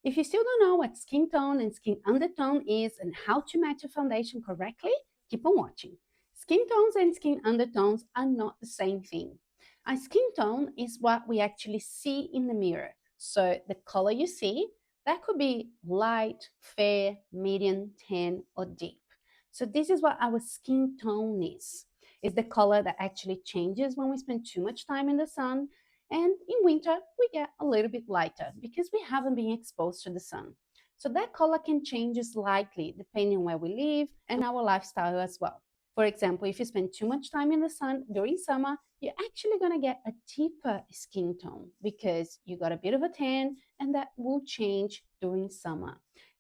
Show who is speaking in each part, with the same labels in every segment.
Speaker 1: If you still don't know what skin tone and skin undertone is and how to match a foundation correctly, keep on watching. Skin tones and skin undertones are not the same thing. A skin tone is what we actually see in the mirror. So the color you see, that could be light, fair, medium, tan, or deep. So this is what our skin tone is. It's the color that actually changes when we spend too much time in the sun, and in winter, we get a little bit lighter because we haven't been exposed to the sun. So that color can change slightly depending on where we live and our lifestyle as well. For example, if you spend too much time in the sun during summer, you're actually going to get a deeper skin tone because you got a bit of a tan, and that will change during summer.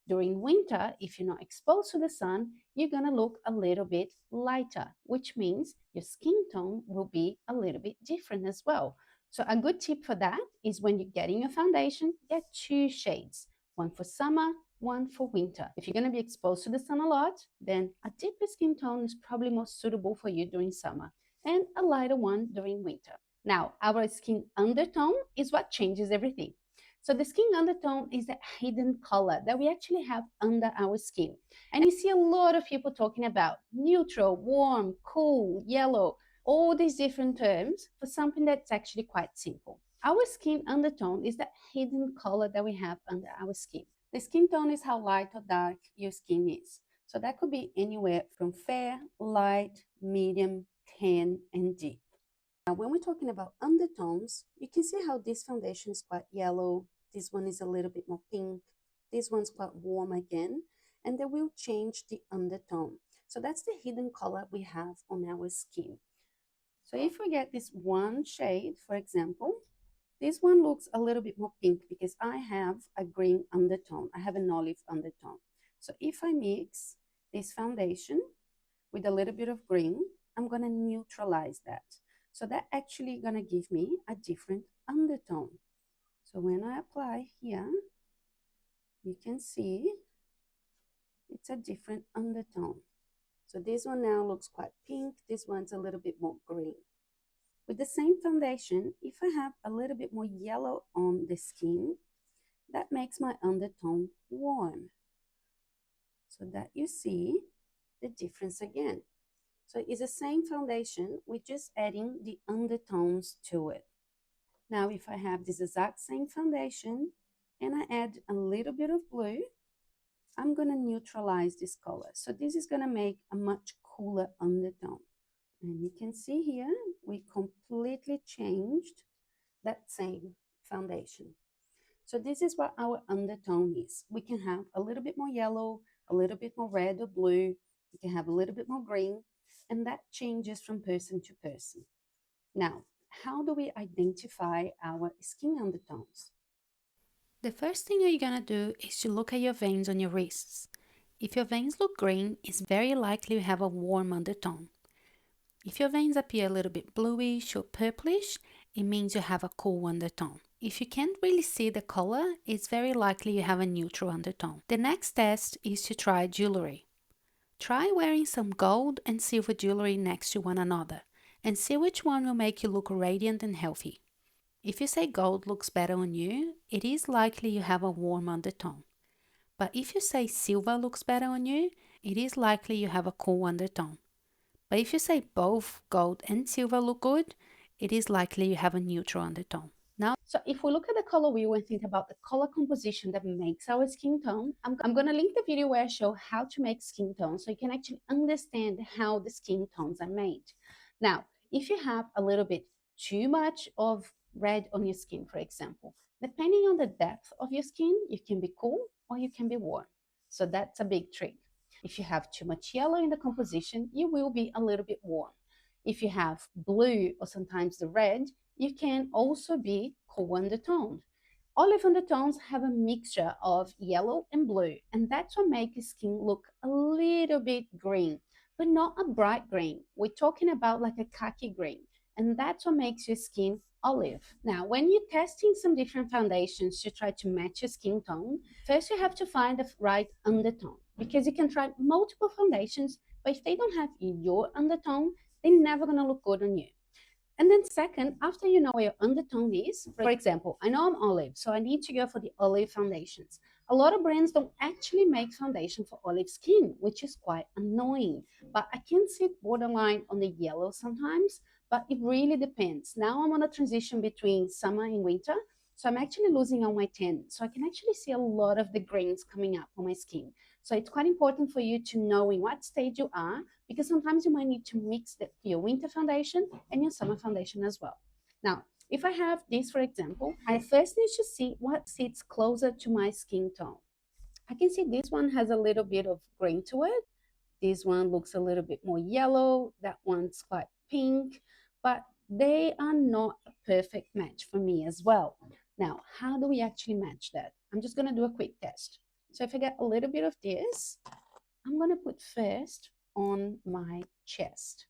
Speaker 1: During winter, if you're not exposed to the sun, you're going to look a little bit lighter, which means your skin tone will be a little bit different as well. So a good tip for that is when you're getting your foundation, get two shades, one for summer, one for winter. If you're going to be exposed to the sun a lot, then a deeper skin tone is probably more suitable for you during summer and a lighter one during winter. Now, our skin undertone is what changes everything. So the skin undertone is that hidden color that we actually have under our skin. And you see a lot of people talking about neutral, warm, cool, yellow, all these different terms for something that's actually quite simple. Our skin undertone is that hidden color that we have under our skin. The skin tone is how light or dark your skin is. So that could be anywhere from fair, light, medium, tan, and deep. Now, when we're talking about undertones, you can see how this foundation is quite yellow. This one is a little bit more pink. This one's quite warm again, and they will change the undertone. So that's the hidden color we have on our skin. So if we get this one shade, for example, this one looks a little bit more pink because I have a green undertone. I have an olive undertone. So if I mix this foundation with a little bit of green, I'm going to neutralize that. So that actually going to give me a different undertone. So when I apply here, you can see it's a different undertone. So this one now looks quite pink. This one's a little bit more green. With the same foundation, if I have a little bit more yellow on the skin, that makes my undertone warm. So that you see the difference again. So it's the same foundation, we're just adding the undertones to it. Now, if I have this exact same foundation and I add a little bit of blue, I'm going to neutralize this color. So this is going to make a much cooler undertone. And you can see here, we completely changed that same foundation. So this is what our undertone is. We can have a little bit more yellow, a little bit more red or blue. We can have a little bit more green, and that changes from person to person. Now, how do we identify our skin undertones?
Speaker 2: The first thing you're gonna do is to look at your veins on your wrists. If your veins look green, it's very likely you have a warm undertone. If your veins appear a little bit bluish or purplish, it means you have a cool undertone. If you can't really see the color, it's very likely you have a neutral undertone. The next test is to try jewelry. Try wearing some gold and silver jewelry next to one another and see which one will make you look radiant and healthy. If you say gold looks better on you, it is likely you have a warm undertone. But if you say silver looks better on you, it is likely you have a cool undertone. But if you say both gold and silver look good, it is likely you have a neutral undertone. Now,
Speaker 1: So if we look at the color wheel and think about the color composition that makes our skin tone, I'm going to link the video where I show how to make skin tones so you can actually understand how the skin tones are made. Now, if you have a little bit too much of red on your skin, for example, depending on the depth of your skin, you can be cool or you can be warm. So that's a big trick. If you have too much yellow in the composition, you will be a little bit warm. If you have blue or sometimes the red, you can also be cool undertoned. Olive undertones have a mixture of yellow and blue, and that's what makes the skin look a little bit green, but not a bright green. We're talking about like a khaki green, and that's what makes your skin olive. Now, when you're testing some different foundations to try to match your skin tone, first you have to find the right undertone because you can try multiple foundations, but if they don't have your undertone, they're never going to look good on you. And then second, after you know where your undertone is, for example, I know I'm olive, so I need to go for the olive foundations. A lot of brands don't actually make foundation for olive skin, which is quite annoying. But I can see it borderline on the yellow sometimes, but it really depends. Now I'm on a transition between summer and winter, so I'm actually losing all my tan. So I can actually see a lot of the grains coming up on my skin. So it's quite important for you to know in what stage you are, because sometimes you might need to mix your winter foundation and your summer foundation as well. Now, if I have this, for example, I first need to see what sits closer to my skin tone. I can see this one has a little bit of grain to it. This one looks a little bit more yellow. That one's quite pink, but they are not a perfect match for me as well. Now, how do we actually match that? I'm just going to do a quick test. So if I get a little bit of this, I'm going to put first on my chest.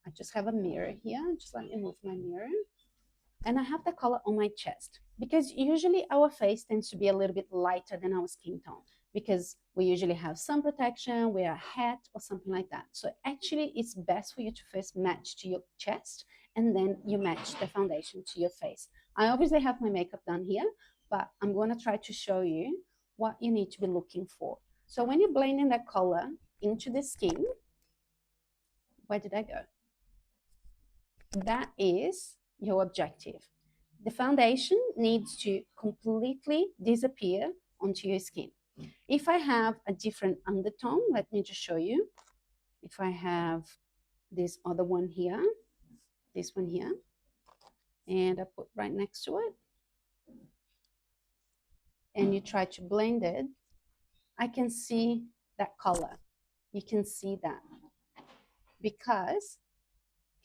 Speaker 1: I just have a mirror here. Just let me move my mirror. And I have the color on my chest because usually our face tends to be a little bit lighter than our skin tone because we usually have sun protection, wear a hat or something like that. So actually it's best for you to first match to your chest and then you match the foundation to your face. I obviously have my makeup done here, but I'm going to try to show you what you need to be looking for. So when you're blending that color into the skin, where did I go? That is your objective. The foundation needs to completely disappear onto your skin. If I have a different undertone, let me just show you. If I have this other one here, this one here, and I put right next to it, and you try to blend it, I can see that color. You can see that because,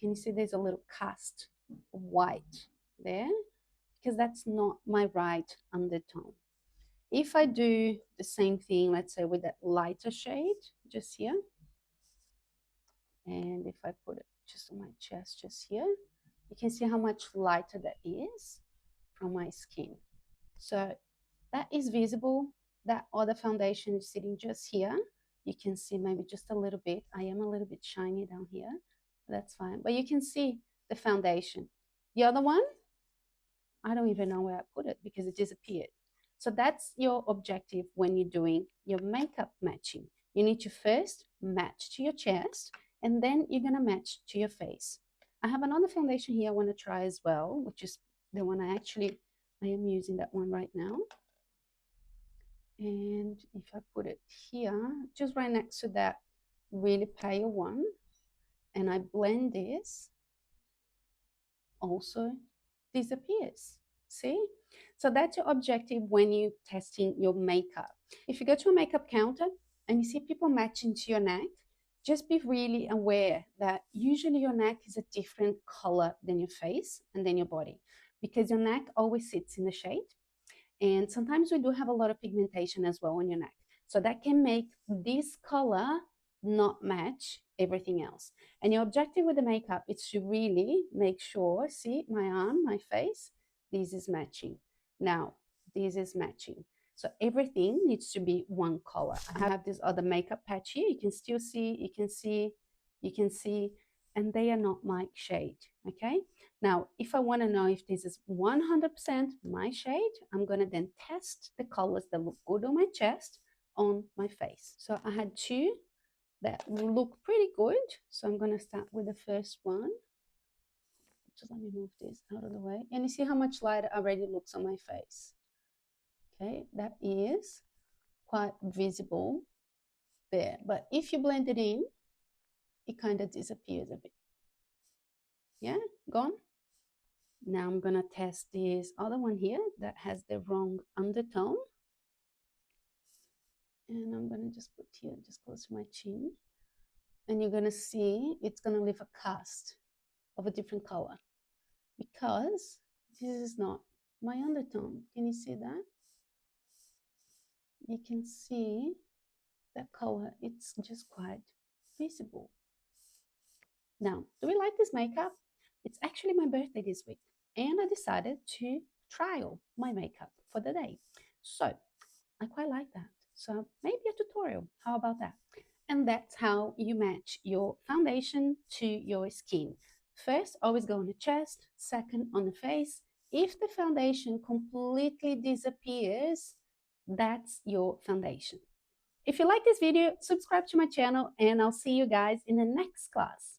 Speaker 1: can you see there's a little cast of white there? Because that's not my right undertone. If I do the same thing, let's say with that lighter shade just here, and if I put it just on my chest just here, you can see how much lighter that is from my skin. So that is visible. That other foundation is sitting just here. You can see maybe just a little bit. I am a little bit shiny down here. That's fine. But you can see the foundation. The other one, I don't even know where I put it because it disappeared. So that's your objective when you're doing your makeup matching. You need to first match to your chest and then you're going to match to your face. I have another foundation here I want to try as well, which is the one I am using that one right now. And if I put it here, just right next to that really pale one, and I blend this, also disappears. See? So that's your objective when you're testing your makeup. If you go to a makeup counter and you see people matching to your neck, just be really aware that usually your neck is a different color than your face and then your body because your neck always sits in the shade. And sometimes we do have a lot of pigmentation as well on your neck. So that can make this color not match everything else. And your objective with the makeup is to really make sure, see my arm, my face, this is matching. Now, this is matching. So everything needs to be one color. I have this other makeup patch here. You can still see, you can see, and they are not my shade, okay? Now, if I want to know if this is 100% my shade, I'm going to then test the colors that look good on my chest on my face. So I had two that look pretty good. So I'm going to start with the first one. Just let me move this out of the way. And you see how much lighter already looks on my face. Okay, that is quite visible there. But if you blend it in, it kind of disappears a bit. Yeah, gone. Now I'm gonna test this other one here that has the wrong undertone. And I'm gonna just put here, just close to my chin. And you're gonna see it's gonna leave a cast of a different color because this is not my undertone. Can you see that? You can see that color, it's just quite visible. Now, do we like this makeup? It's actually my birthday this week, and I decided to trial my makeup for the day. So I quite like that. So maybe a tutorial. How about that? And that's how you match your foundation to your skin. First, always go on the chest, second on the face. If the foundation completely disappears, that's your foundation. If you like this video, subscribe to my channel and I'll see you guys in the next class.